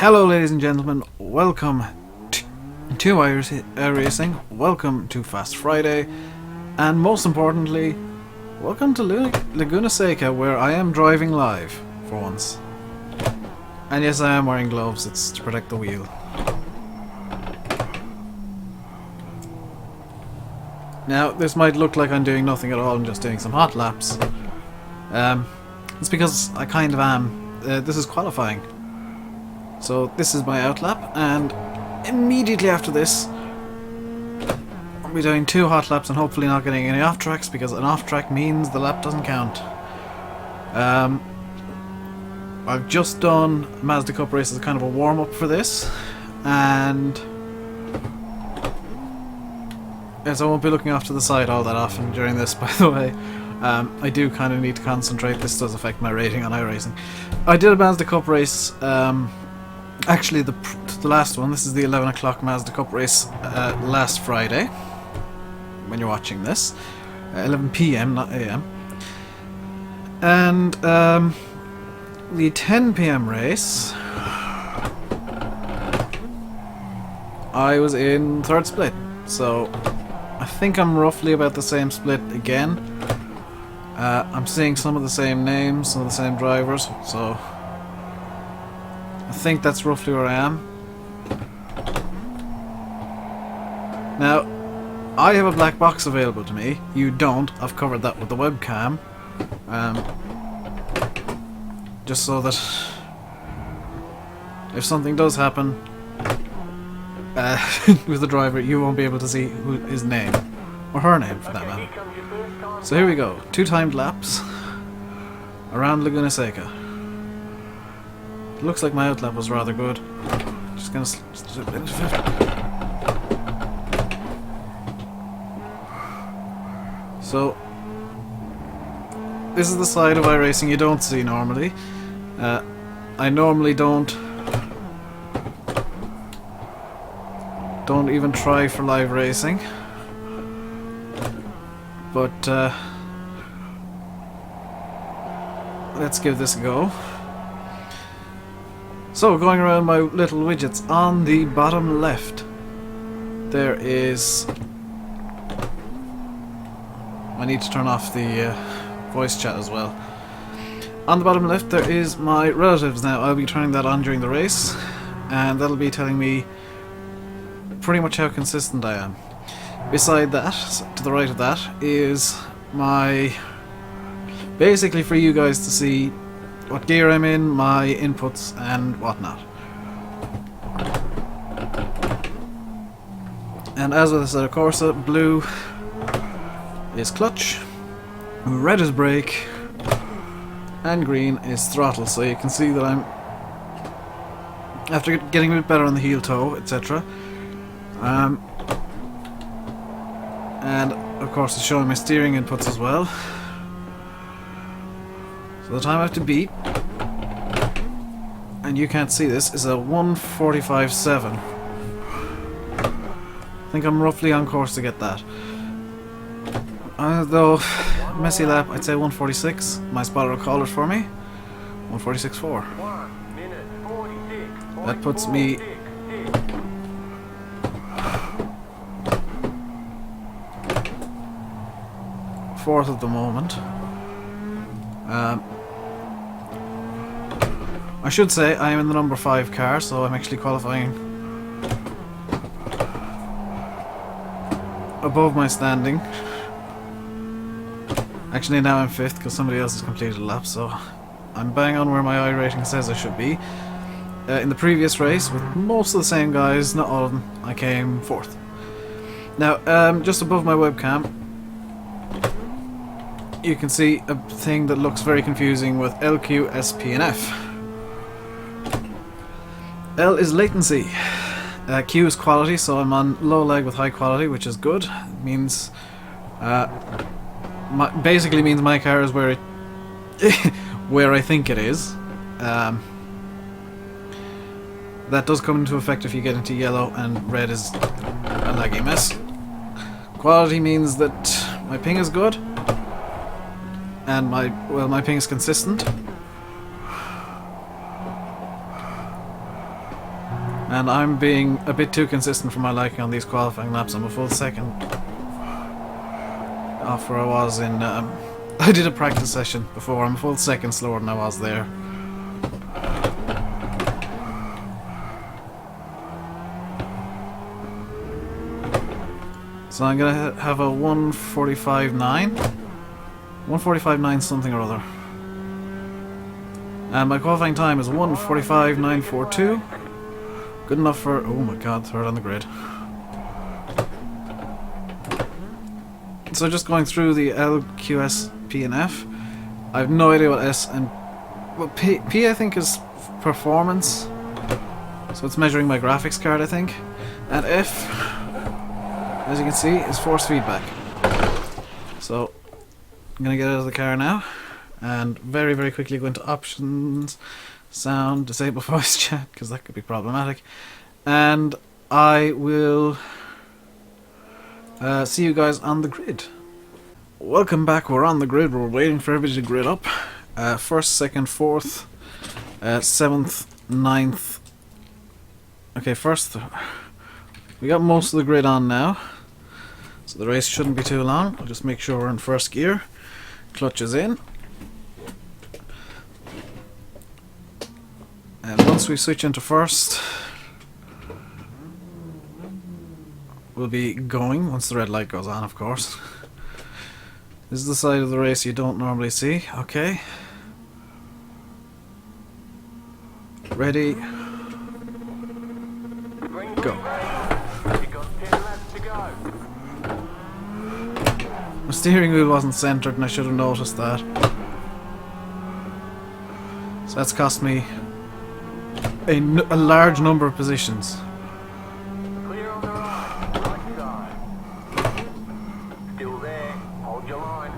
Hello ladies and gentlemen, welcome to iRacing, welcome to Fast Friday, and most importantly, welcome to Laguna Seca, where I am driving live, for once. And yes, I am wearing gloves, it's to protect the wheel. Now, this might look like I'm doing nothing at all and just doing some hot laps. It's because I kind of am. This is qualifying. So this is my outlap, and immediately after this I'll be doing 2 hot laps and hopefully not getting any off tracks, because an off track means the lap doesn't count. I've just done Mazda Cup race as kind of a warm up for this, and yes, I won't be looking off to the side all that often during this, by the way. I do kind of need to concentrate. This does affect my rating on iRacing. I did a Mazda Cup race, actually the last one. This is the 11 o'clock Mazda Cup race last Friday, when you're watching this. 11 PM, not AM. And the 10 PM race, I was in 3rd split, so I think I'm roughly about the same split again. I'm seeing some of the same names, some of the same drivers, so I think that's roughly where I am. Now, I have a black box available to me. You don't. I've covered that with the webcam. Just so that if something does happen with the driver, you won't be able to see his name, or her name for that matter. So here we go, 2 timed laps around Laguna Seca. Looks like my outlap was rather good. Just gonna slip into 5th. So this is the side of iRacing you don't see normally. I normally don't even try for live racing, but let's give this a go. So, going around my little widgets, on the bottom left there is... I need to turn off the voice chat as well. On the bottom left there is my relatives. Now I'll be turning that on during the race, and that'll be telling me pretty much how consistent I am. Beside that, to the right of that, is my... basically for you guys to see what gear I'm in, my inputs and whatnot. And as with the set of Corsa, blue is clutch, red is brake, and green is throttle. So you can see that I'm, after getting a bit better on the heel toe, etc. And of course it's showing my steering inputs as well. So the time I have to beat, and you can't see this, is a 1:45.7. I think I'm roughly on course to get that. Though, messy lap, I'd say 1:46. My spotter will call it for me. 1:46.4. That puts me fourth at the moment. I should say I am in the number 5 car, so I'm actually qualifying above my standing. Actually now I'm 5th because somebody else has completed a lap, so I'm bang on where my iRating says I should be. In the previous race, with most of the same guys, not all of them, I came 4th. Now, just above my webcam, you can see a thing that looks very confusing with L, Q, S, P and F. L is latency. Q is quality, so I'm on low lag with high quality, which is good. It means, basically means my car is where it where I think it is. That does come into effect if you get into yellow, and red is a laggy mess. Quality means that my ping is good, and my ping is consistent. And I'm being a bit too consistent for my liking on these qualifying laps. I'm a full second off where I was in... I did a practice session before. I'm a full second slower than I was there. So I'm going to have a 1:45.9. 1:45.9 something or other. And my qualifying time is 1:45.942. Good enough for... oh my god, third on the grid. So just going through the L, Q, S, P and F. I have no idea what S and... well, P I think is performance. So it's measuring my graphics card, I think. And F, as you can see, is force feedback. So I'm going to get out of the car now. And very, very quickly go into options, sound, disable voice chat, because that could be problematic. And I will see you guys on the grid. Welcome back, we're on the grid, we're waiting for everybody to grid up. First, second, fourth, 7th, 9th. Okay, first, we got most of the grid on now. So the race shouldn't be too long. I'll just make sure we're in first gear. Clutch is in. And once we switch into first, we'll be going, once the red light goes on, of course. This is the side of the race you don't normally see. Okay. Ready. Go. My steering wheel wasn't centered and I should have noticed that. So that's cost me a large number of positions. Clear on the right side. Still there, hold your line.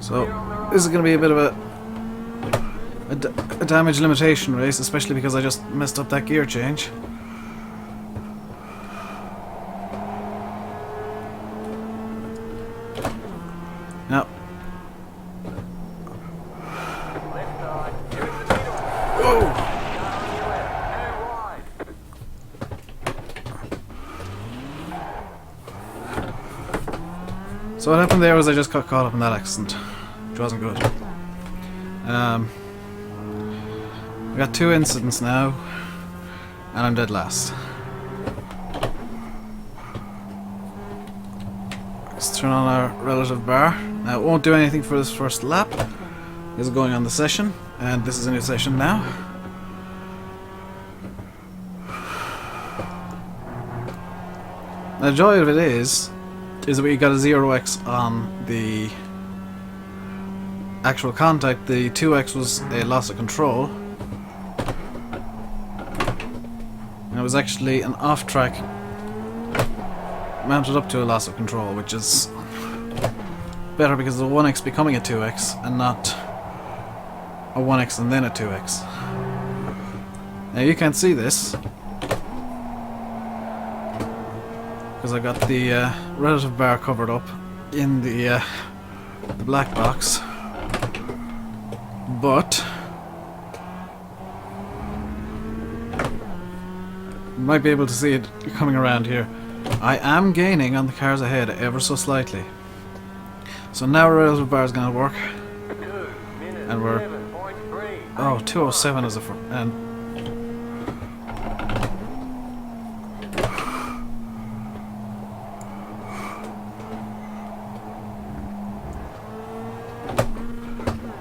So this is going to be a bit of a damage limitation race, especially because I just messed up that gear change. Now, so what happened there was I just got caught up in that accident, which wasn't good. I got 2 incidents now, and I'm dead last. Let's turn on our relative bar. Now it won't do anything for this first lap. This is going on the session, and this is a new session now. Now the joy of it is that we got a 0x on the actual contact. The 2x was a loss of control. And it was actually an off-track mounted up to a loss of control, which is better because of the 1x becoming a 2x and not a 1x and then a 2x. Now you can't see this because I've got the relative bar covered up in the black box, but you might be able to see it coming around here. I am gaining on the cars ahead ever so slightly. So now our relative bar is going to work, and we're 207 as a and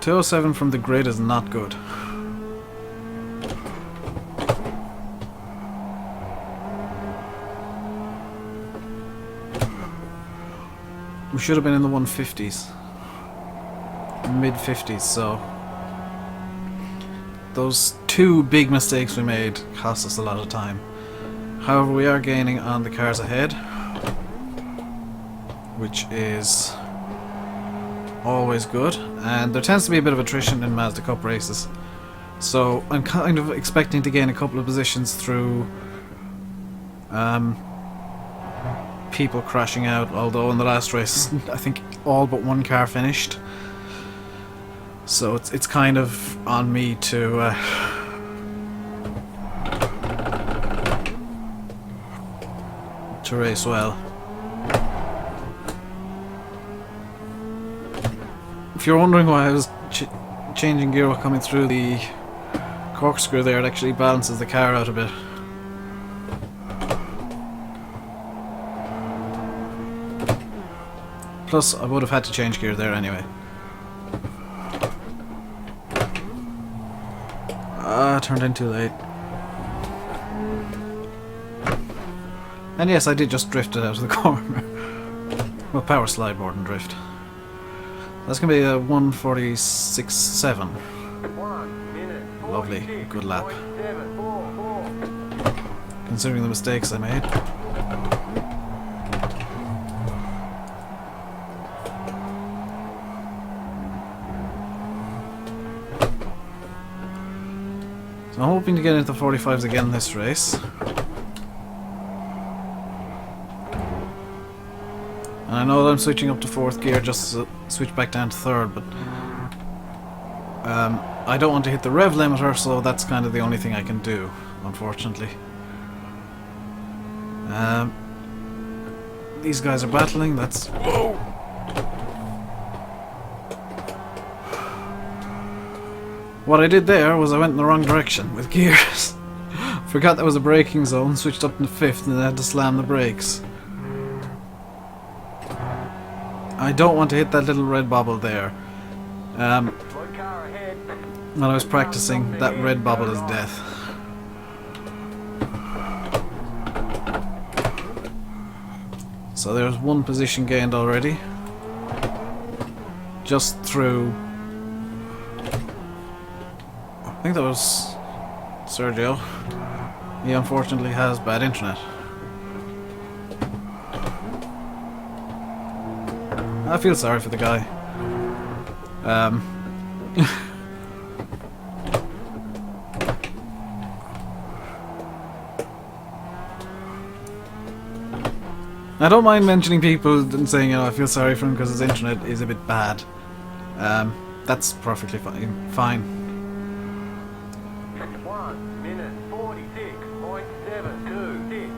.207 from the grid is not good. We should have been in the 150s, mid 50s, so those 2 big mistakes we made cost us a lot of time. However, we are gaining on the cars ahead, which is always good, and there tends to be a bit of attrition in Mazda Cup races, so I'm kind of expecting to gain a couple of positions through people crashing out, although in the last race I think all but 1 car finished, so it's kind of on me to to race well. If you're wondering why I was changing gear while coming through the corkscrew there, it actually balances the car out a bit. Plus, I would have had to change gear there anyway. Ah, turned in too late. And yes, I did just drift it out of the corner. Well, power slide more than drift. That's going to be a 1:46.7. 1 minute. Lovely, good lap. 47.44. Considering the mistakes I made. So I'm hoping to get into the 45s again this race. And I know that I'm switching up to 4th gear just to switch back down to 3rd, but I don't want to hit the rev limiter, so that's kind of the only thing I can do, unfortunately. These guys are battling, that's... Whoa! What I did there was I went in the wrong direction with gears. Forgot there was a braking zone, switched up to 5th, and then had to slam the brakes. I don't want to hit that little red bobble there. When I was practicing, that red bobble is death. So there's one position gained already. Just through... I think that was Sergio. He unfortunately has bad internet. I feel sorry for the guy. I don't mind mentioning people and saying, you know, I feel sorry for him because his internet is a bit bad. That's perfectly fine. 1 minute 46.726.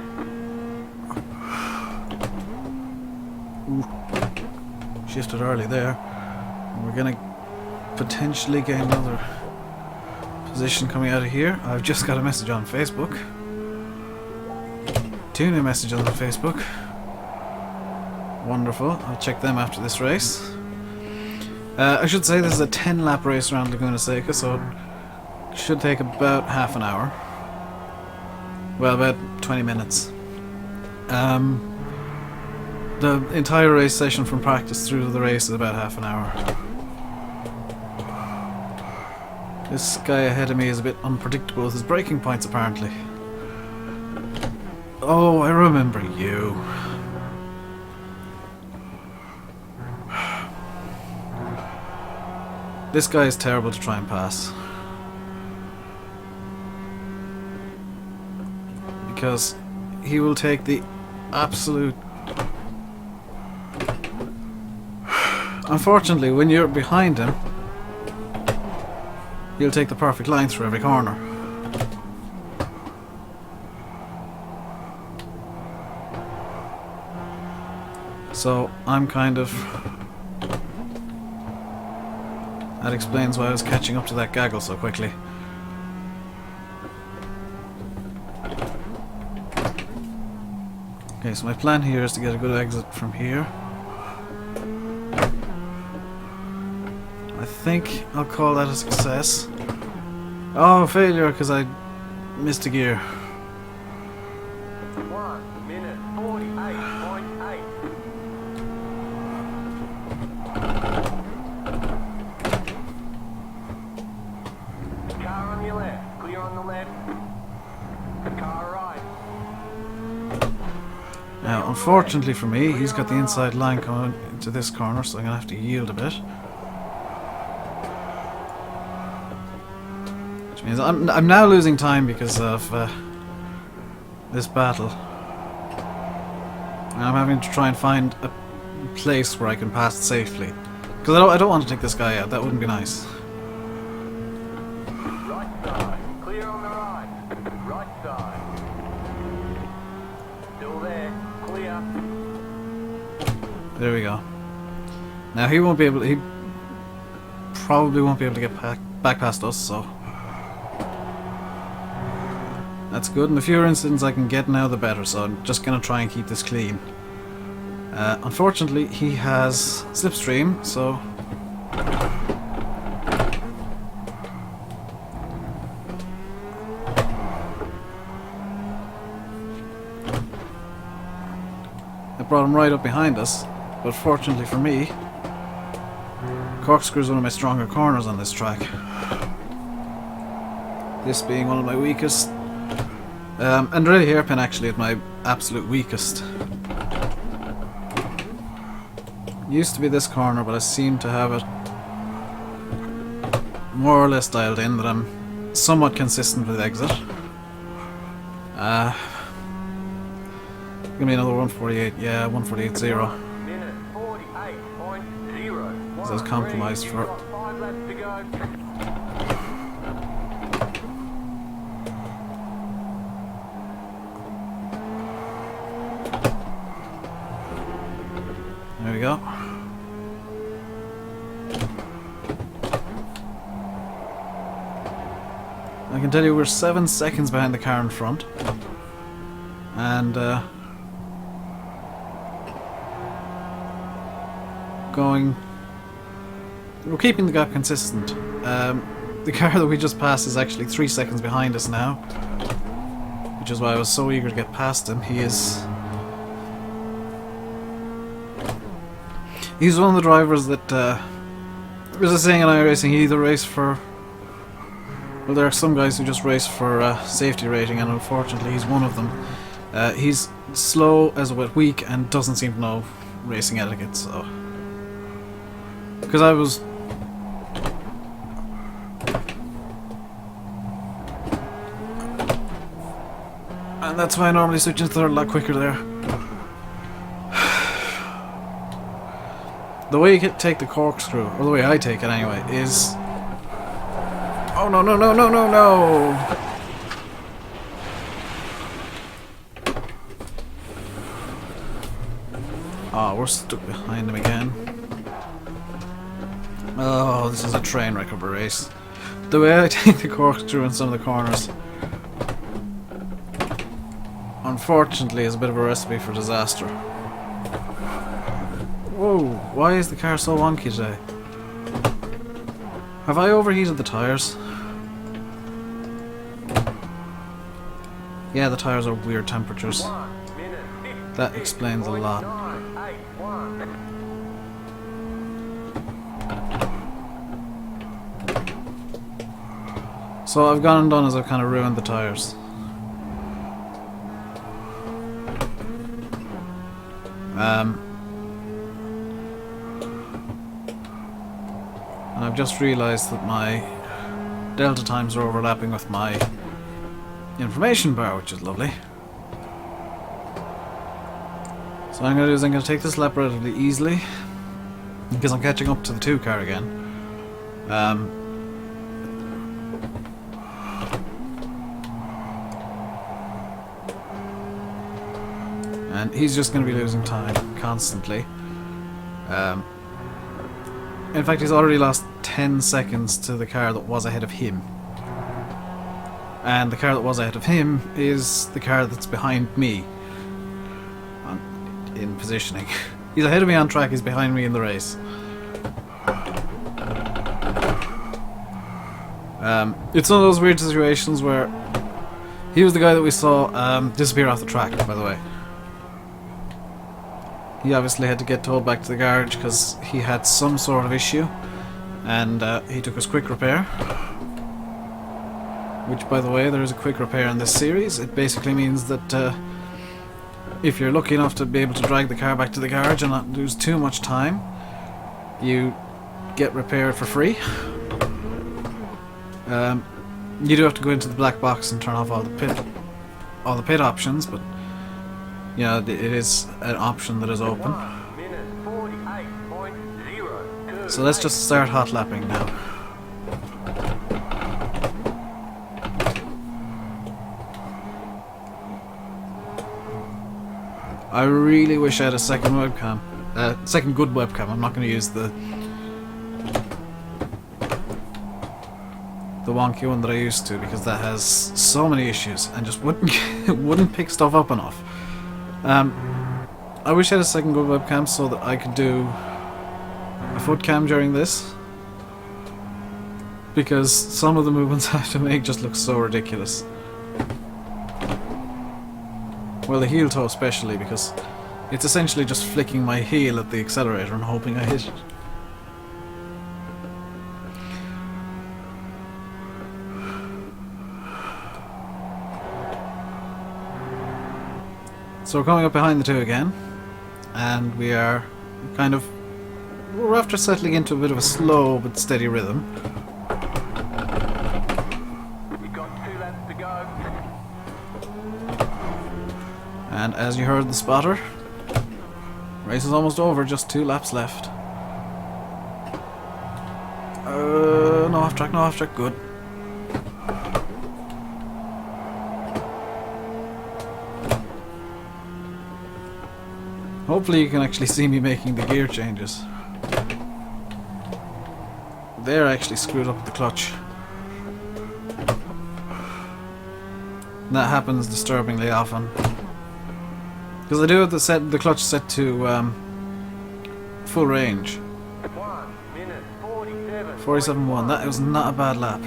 Shifted early there. We're gonna potentially gain another position coming out of here. I've just got a message on Facebook. 2 new messages on Facebook. Wonderful. I'll check them after this race. I should say this is a 10-lap race around Laguna Seca, so it should take about half an hour. Well, about 20 minutes. The entire race session from practice through to the race is about half an hour. This guy ahead of me is a bit unpredictable with his braking points, apparently. Oh, I remember you. This guy is terrible to try and pass. Because he will take the absolute... Unfortunately, when you're behind him, he'll take the perfect line through every corner. So, I'm kind of... That explains why I was catching up to that gaggle so quickly. Okay, so my plan here is to get a good exit from here. I think I'll call that a success. Oh, failure because I missed a gear. 1 minute 48.8. Car on your left, clear on the left. Car right. Now, unfortunately for me, he's got the inside line coming into this corner, so I'm going to have to yield a bit. Which means I'm now losing time because of this battle. And I'm having to try and find a place where I can pass safely. Because I don't want to take this guy out, that wouldn't be nice. Right side, clear on the right. Right side. Still there, clear. There we go. Now he won't be able. He probably won't be able to get back past us. So that's good. And the fewer incidents I can get now, the better. So I'm just gonna try and keep this clean. Unfortunately, he has slipstream, so. It brought him right up behind us, but fortunately for me, corkscrew is one of my stronger corners on this track. This being one of my weakest, and really hairpin actually at my absolute weakest. Used to be this corner, but I seem to have it more or less dialed in that I'm somewhat consistent with exit. Give me another 148, yeah, 148.0. Minute 48.0. This is compromised for. 5 laps to go. There we go. I can tell you we're 7 seconds behind the car in front. And we're keeping the gap consistent. The car that we just passed is actually 3 seconds behind us now, which is why I was so eager to get past him. He's one of the drivers that there's a saying in iRacing, he either race for, well, there are some guys who just race for safety rating, and unfortunately he's one of them. He's slow as a bit weak and doesn't seem to know racing etiquette, so. Because I was. And that's why I normally switch into third a lot quicker there. The way you take the corkscrew, or the way I take it anyway, is. Oh no, no, no, no, no, no! Oh, we're stuck behind him again. Oh, this is a train wreck of a race. The way I take the corkscrew in some of the corners, unfortunately, is a bit of a recipe for disaster. Whoa, why is the car so wonky today? Have I overheated the tyres? Yeah, the tyres are weird temperatures. That explains a lot. So I've gone and done is I've kind of ruined the tyres. And I've just realised that my delta times are overlapping with my information bar, which is lovely. So what I'm going to do is I'm going to take this lap relatively easily, because I'm catching up to the 2 car again. And he's just going to be losing time constantly. In fact, he's already lost 10 seconds to the car that was ahead of him. And the car that was ahead of him is the car that's behind me in positioning. He's ahead of me on track, he's behind me in the race. It's one of those weird situations where he was the guy that we saw disappear off the track, by the way. He obviously had to get towed back to the garage because he had some sort of issue, and he took his quick repair. Which, by the way, there is a quick repair in this series. It basically means that if you're lucky enough to be able to drag the car back to the garage and not lose too much time, you get repaired for free. You do have to go into the black box and turn off all the pit options, but yeah, it is an option that is open. So let's just start hot lapping now. I really wish I had a second webcam. Second good webcam. I'm not going to use the wonky one that I used to, because that has so many issues and just wouldn't wouldn't pick stuff up enough. I wish I had a second good webcam so that I could do a foot cam during this, because some of the movements I have to make just look so ridiculous. Well, the heel toe especially, because it's essentially just flicking my heel at the accelerator and hoping I hit it. So we're coming up behind the two again, and we are we're after settling into a bit of a slow but steady rhythm. You've got 2 laps to go. And as you heard the spotter, race is almost over, just 2 laps left. No off track, good. Hopefully you can actually see me making the gear changes. There I actually screwed up the clutch. And that happens disturbingly often. Because I do have the clutch set to full range. 1 minute 47. 47.1, that was not a bad lap.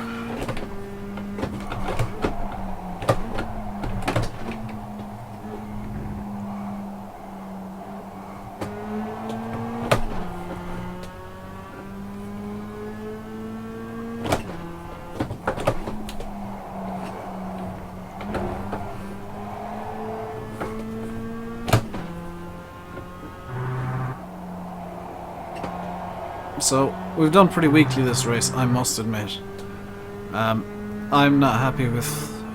So, we've done pretty weakly this race, I must admit. I'm not happy with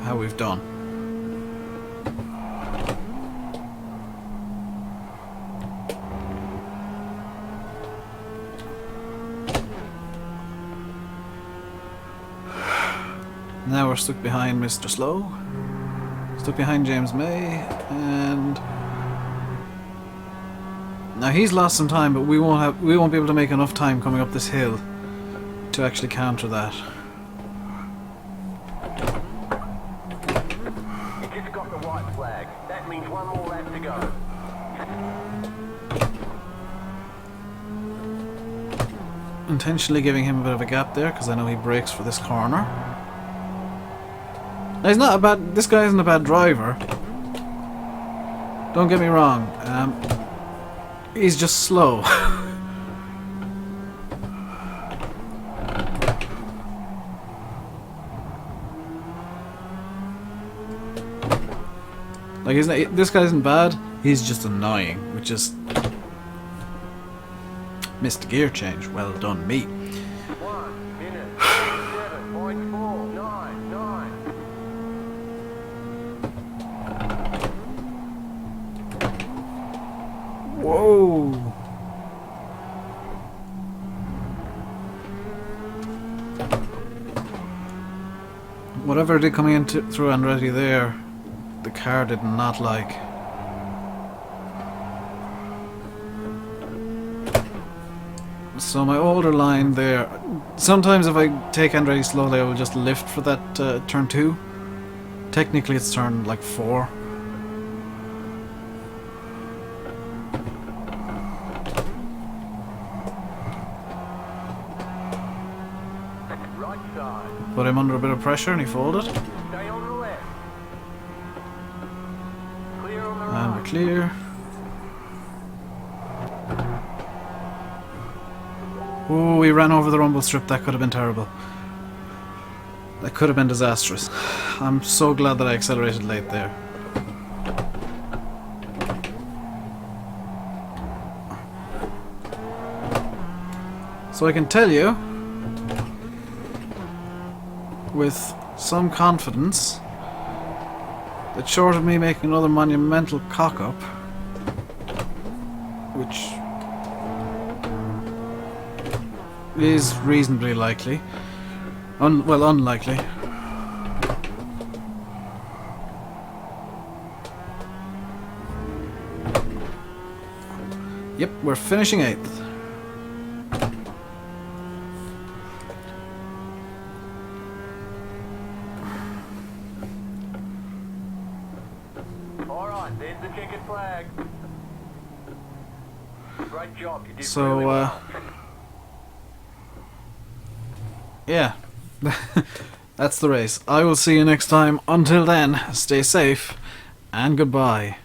how we've done. Now we're stuck behind Mr. Slow, stuck behind James May, and now he's lost some time, but we won't be able to make enough time coming up this hill to actually counter that. You just got the white flag. That means 1 more lap to go. Intentionally giving him a bit of a gap there, because I know he brakes for this corner. Now he's not a bad. This guy isn't a bad driver. Don't get me wrong. He's just slow. Like, this guy isn't bad. He's just annoying, which is missed a gear change. Well done, me. 1 minute 47.499. Whoa! Whatever did coming in through Andretti there, the car did not like. So my older line there, sometimes if I take Andretti slowly I will just lift for that turn 2. Technically it's turn like 4. Right side. Put him under a bit of pressure and he folded. Stay on the left. Clear on the And right. we're clear. Oh, we ran over the rumble strip. That could have been terrible. That could have been disastrous. I'm so glad that I accelerated late there. So I can tell you with some confidence that short of me making another monumental cock-up, which is reasonably likely, well, unlikely, Yep, we're finishing 8th. Alright, there's the checkered flag. Great job, you did So, really well. Yeah. That's the race. I will see you next time. Until then, stay safe and goodbye.